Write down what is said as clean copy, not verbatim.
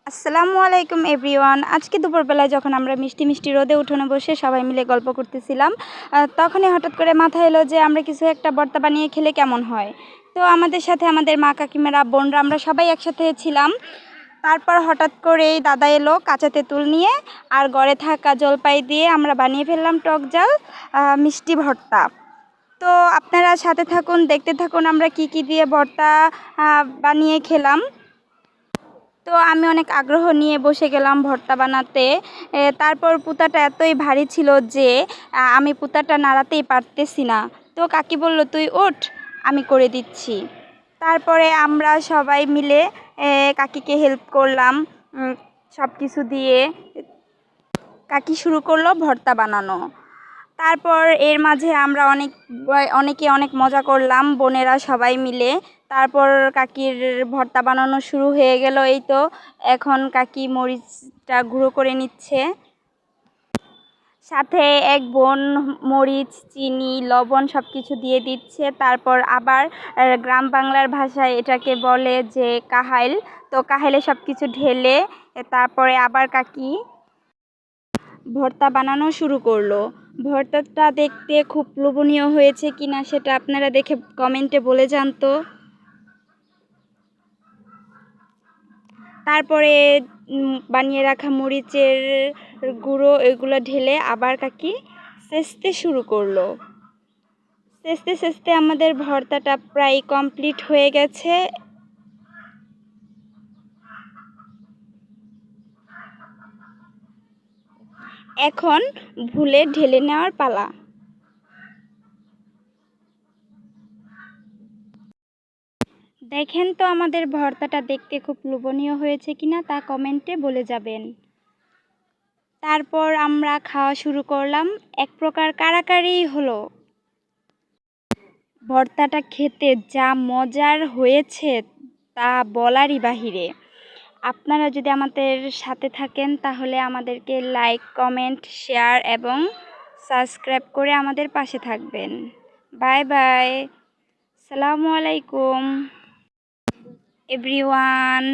আসসালামু আলাইকুম এভরিওয়ান। আজকে দুপুরবেলায় যখন আমরা মিষ্টি মিষ্টি রোদে উঠোনে বসে সবাই মিলে গল্প করতেছিলাম, তখনই হঠাৎ করে মাথায় এলো যে আমরা কিছু একটা ভর্তা বানিয়ে খেলে কেমন হয়। তো আমাদের সাথে আমাদের মা কাকিমারা বোনরা আমরা সবাই একসাথে ছিলাম। তারপর হঠাৎ করেই দাদা এলো কাঁচা তেঁতুল নিয়ে, আর ঘরে থাকা জলপাই দিয়ে আমরা বানিয়ে ফেললাম টক ঝাল মিষ্টি ভর্তা। তো আপনারা সাথে থাকুন, দেখতে থাকুন আমরা কি কি দিয়ে ভর্তা বানিয়ে খেলাম। তো আমি অনেক আগ্রহ নিয়ে বসে গেলাম ভর্তা বানাতে। তারপর পুতাটা এতই ভারী ছিল যে আমি পুতাটা নাড়াতেই পারতেছি না। তো কাকি বলল, তুই ওঠ, আমি করে দিচ্ছি। তারপরে আমরা সবাই মিলে কাকিকে হেল্প করলাম সব কিছু দিয়ে। কাকি শুরু করলো ভর্তা বানানো। তারপর এর মাঝে আমরা অনেকে অনেক মজা করলাম বোনেরা সবাই মিলে। তারপর কাকির ভর্তা বানানো শুরু হয়ে গেল। এই তো এখন কাকি মরিচটা গুঁড়ো করে নিচ্ছে, সাথে এক বোন মরিচ, চিনি, লবণ সব কিছু দিয়ে দিচ্ছে। তারপর আবার গ্রাম বাংলার ভাষায় এটাকে বলে যে কাহাইল। তো কাহাইলে সব কিছু ঢেলে তারপরে আবার কাকি ভর্তা বানানো শুরু করলো। ভর্তাটা দেখতে খুব লোভনীয় হয়েছে কিনা সেটা আপনারা দেখে কমেন্টে বলে যান তো। তারপরে বানিয়ে রাখা মরিচের গুঁড়ো এগুলো ঢেলে আবার কাকি সেচতে শুরু করলো। সেচতে সেচতে আমাদের ভর্তাটা প্রায় কমপ্লিট হয়ে গেছে। এখন ভুলে ঢেলে নেওয়ার পালা। দেখেন তো আমাদের ভর্তাটা দেখতে খুব লোভনীয় হয়েছে কিনা তা কমেন্টে বলে যাবেন। তারপর আমরা খাওয়া শুরু করলাম। এক প্রকার কাড়াকাড়ি হলো। ভর্তাটা খেতে যা মজার হয়েছে তা বলারই বাহিরে। আপনারা যদি আমাদের সাথে থাকেন তাহলে আমাদেরকে লাইক, কমেন্ট, শেয়ার এবং সাবস্ক্রাইব করে আমাদের পাশে থাকবেন। Bye bye. আসসালামু আলাইকুম এভরিওয়ান।